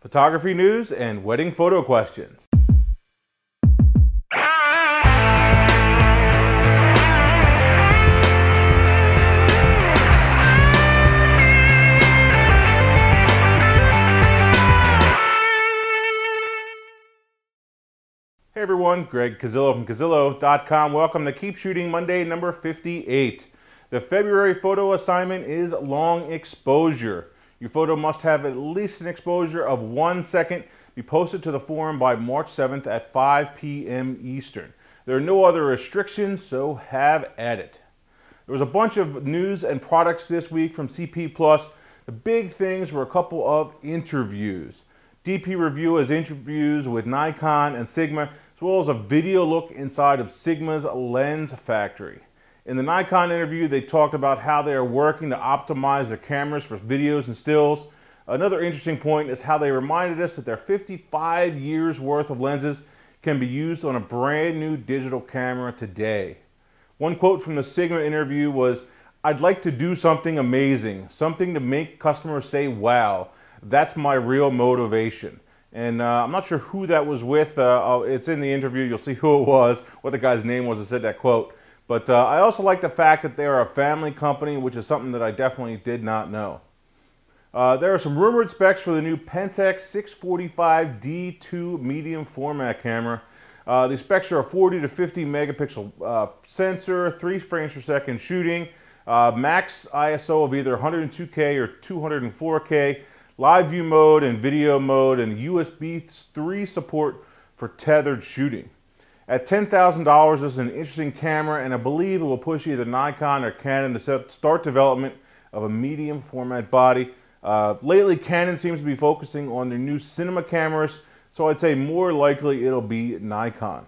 photography news, and wedding photo questions. Hey everyone, Greg Cazillo from Cazillo.com. Welcome to Keep Shooting Monday number 58. The February photo assignment is long exposure. Your photo must have at least an exposure of 1 second, be posted to the forum by March 7th at 5 p.m. Eastern. There are no other restrictions, so have at it. There was a bunch of news and products this week from CP+. The big things were a couple of interviews. DP Review has interviews with Nikon and Sigma, as well as a video look inside of Sigma's lens factory. In the Nikon interview, they talked about how they are working to optimize their cameras for videos and stills. Another interesting point is how they reminded us that their 55 years worth of lenses can be used on a brand new digital camera today. One quote from the Sigma interview was, "I'd like to do something amazing, something to make customers say, wow, that's my real motivation." And I'm not sure who that was with. It's in the interview. You'll see who it was, what the guy's name was that said that quote. But I also like the fact that they are a family company, which is something that I definitely did not know. There are some rumored specs for the new Pentax 645 D2 medium format camera. The specs are a 40 to 50 megapixel sensor, 3 frames per second shooting, max ISO of either 102K or 204K, live view mode and video mode, and USB 3 support for tethered shooting. At $10,000, this is an interesting camera, and I believe it will push either Nikon or Canon to start development of a medium format body. Lately, Canon seems to be focusing on their new cinema cameras, so I'd say more likely it'll be Nikon.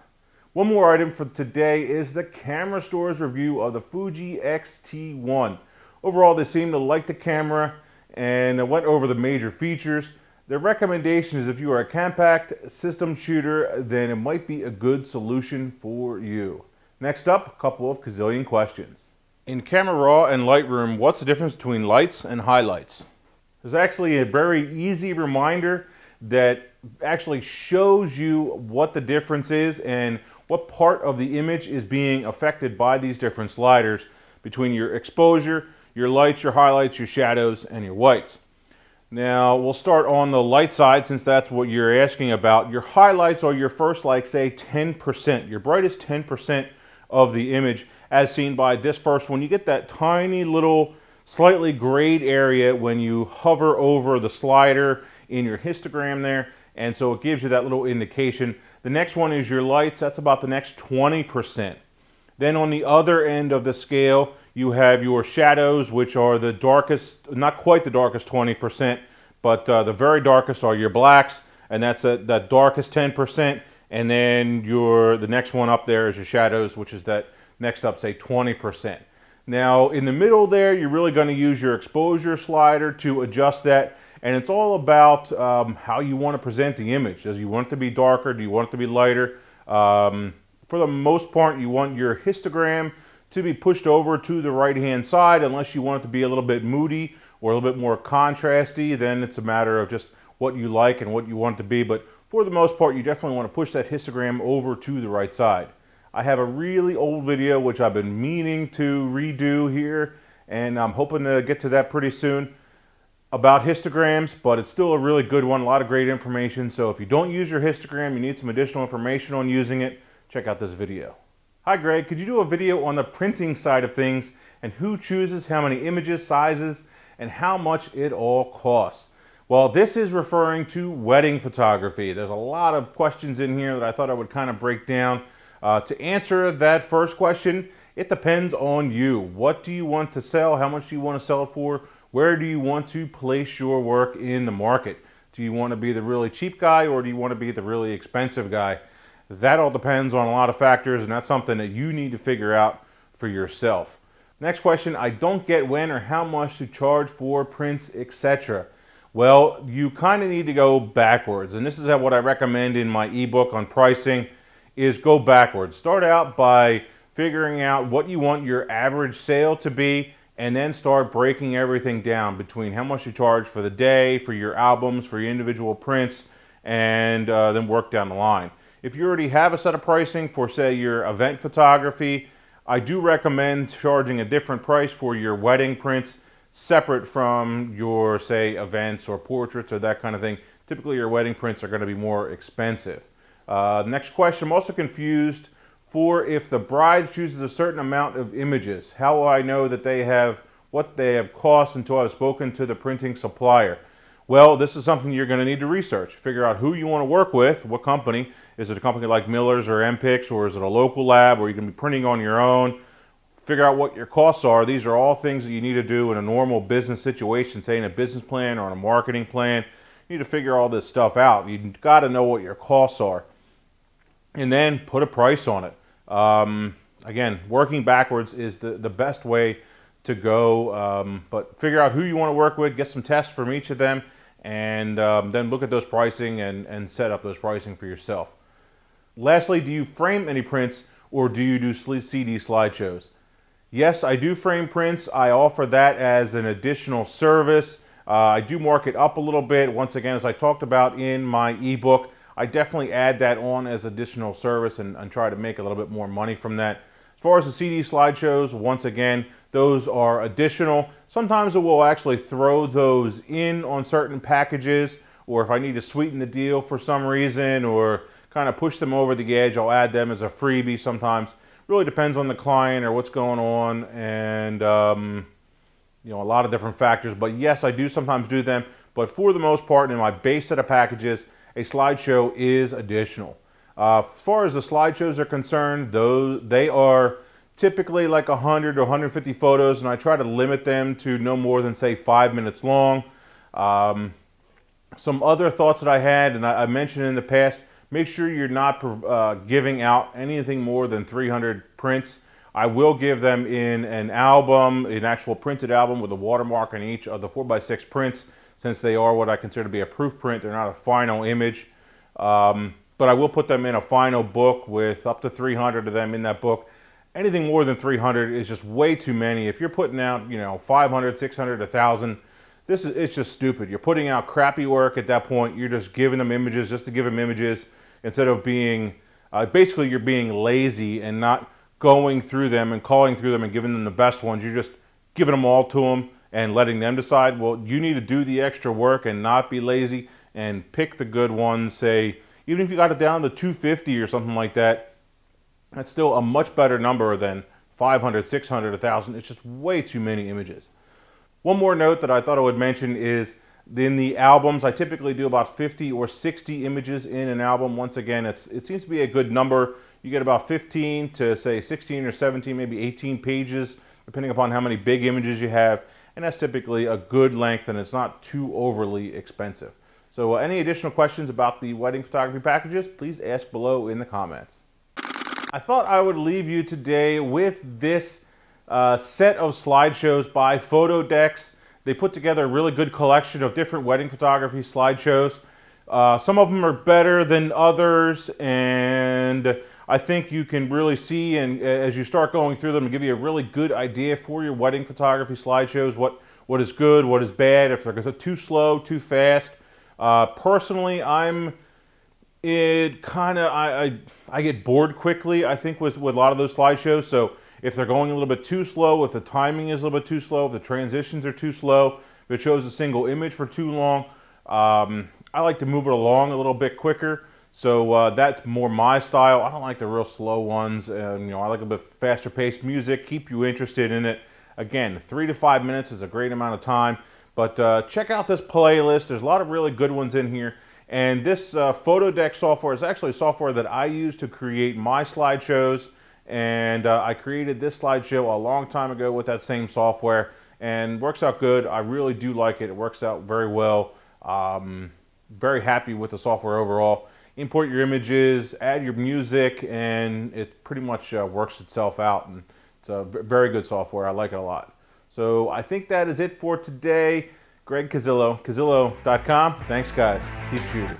One more item for today is the camera store's review of the Fuji X-T1. Overall, they seem to like the camera and went over the major features. Their recommendation is if you are a compact system shooter, then it might be a good solution for you. Next up, a couple of Cazillion questions. In Camera Raw and Lightroom, what's the difference between lights and highlights? There's actually a very easy reminder that actually shows you what the difference is and what part of the image is being affected by these different sliders between your exposure, your lights, your highlights, your shadows, and your whites. Now, we'll start on the light side since that's what you're asking about. Your highlights are your first, like, say, 10%, your brightest 10% of the image, as seen by this first one. You get that tiny little, slightly grayed area when you hover over the slider in your histogram there, and so it gives you that little indication. The next one is your lights. That's about the next 20%. Then on the other end of the scale, you have your shadows, which are the darkest, not quite the darkest 20%, but the very darkest are your blacks, and that's that darkest 10%. And then the next one up there is your shadows, which is that next up, say, 20%. Now, in the middle there, you're really going to use your exposure slider to adjust that, and it's all about how you want to present the image. Does you want it to be darker? Do you want it to be lighter? For the most part, you want your histogram to be pushed over to the right-hand side, unless you want it to be a little bit moody or a little bit more contrasty. Then it's a matter of just what you like and what you want it to be. But for the most part, you definitely want to push that histogram over to the right side. I have a really old video which I've been meaning to redo here, and I'm hoping to get to that pretty soon, about histograms, but it's still a really good one, a lot of great information. So if you don't use your histogram, you need some additional information on using it, check out this video. Hi Greg, could you do a video on the printing side of things and who chooses how many images, sizes, and how much it all costs? Well, this is referring to wedding photography. There's a lot of questions in here that I thought I would kind of break down. To answer that first question, it depends on you. What do you want to sell? How much do you want to sell it for? Where do you want to place your work in the market? Do you want to be the really cheap guy, or do you want to be the really expensive guy? That all depends on a lot of factors, and that's something that you need to figure out for yourself. Next question, I don't get when or how much to charge for prints, etc. Well, you kind of need to go backwards, and this is what I recommend in my ebook on pricing, is go backwards. Start out by figuring out what you want your average sale to be, and then start breaking everything down between how much you charge for the day, for your albums, for your individual prints, and then work down the line. If you already have a set of pricing for, say, your event photography, I do recommend charging a different price for your wedding prints, separate from your, say, events or portraits or that kind of thing. Typically your wedding prints are going to be more expensive. Next question, I'm also confused for if the bride chooses a certain amount of images. How will I know that they have what they have cost until I've spoken to the printing supplier? Well, this is something you're going to need to research. Figure out who you want to work with, what company. Is it a company like Miller's or MPix, or is it a local lab where you can be printing on your own? Figure out what your costs are. These are all things that you need to do in a normal business situation, say in a business plan or in a marketing plan. You need to figure all this stuff out. You've got to know what your costs are. And then put a price on it. Again, working backwards is the best way to go. But figure out who you want to work with, get some tests from each of them, and then look at those pricing and set up those pricing for yourself. Lastly, do you frame any prints or do you do CD slideshows? Yes, I do frame prints. I offer that as an additional service. I do mark it up a little bit. Once again, as I talked about in my ebook, I definitely add that on as additional service and try to make a little bit more money from that. As far as the CD slideshows, once again, those are additional. Sometimes I will actually throw those in on certain packages, or if I need to sweeten the deal for some reason or kind of push them over the edge, I'll add them as a freebie sometimes. Really depends on the client or what's going on, and you know, a lot of different factors. But yes, I do sometimes do them, but for the most part in my base set of packages, a slideshow is additional. As far as the slideshows are concerned, they are typically like 100 or 150 photos, and I try to limit them to no more than, say, 5 minutes long. Some other thoughts that I had, and I mentioned in the past, make sure you're not giving out anything more than 300 prints. I will give them in an album, an actual printed album with a watermark on each of the 4x6 prints, since they are what I consider to be a proof print. They're not a final image. But I will put them in a final book with up to 300 of them in that book. Anything more than 300 is just way too many. If you're putting out, you know, 500, 600, 1,000, it's just stupid. You're putting out crappy work at that point. You're just giving them images just to give them images instead of being, basically you're being lazy and not going through them and calling through them and giving them the best ones. You're just giving them all to them and letting them decide. Well, you need to do the extra work and not be lazy and pick the good ones. Say, even if you got it down to 250 or something like that, that's still a much better number than 500, 600, 1,000. It's just way too many images. One more note that I thought I would mention is in the albums, I typically do about 50 or 60 images in an album. Once again, it seems to be a good number. You get about 15 to, say, 16 or 17, maybe 18 pages, depending upon how many big images you have. And that's typically a good length, and it's not too overly expensive. So any additional questions about the wedding photography packages, please ask below in the comments. I thought I would leave you today with this set of slideshows by Photodex. They put together a really good collection of different wedding photography slideshows. Some of them are better than others, and I think you can really see, and as you start going through them, give you a really good idea for your wedding photography slideshows, what is good, what is bad, if they're too slow, too fast. Personally, I get bored quickly, I think, with a lot of those slideshows. So if they're going a little bit too slow, if the timing is a little bit too slow, if the transitions are too slow, if it shows a single image for too long, I like to move it along a little bit quicker. So that's more my style. I don't like the real slow ones. You know, I like a bit faster paced music, keep you interested in it. Again, 3 to 5 minutes is a great amount of time. But check out this playlist. There's a lot of really good ones in here. And this Photodex software is actually software that I use to create my slideshows. And I created this slideshow a long time ago with that same software. And works out good. I really do like it. It works out very well. Very happy with the software overall. Import your images, add your music, and it pretty much works itself out. And it's a very good software. I like it a lot. So I think that is it for today. Greg Cazillo, Cazillo.com. Thanks, guys. Keep shooting.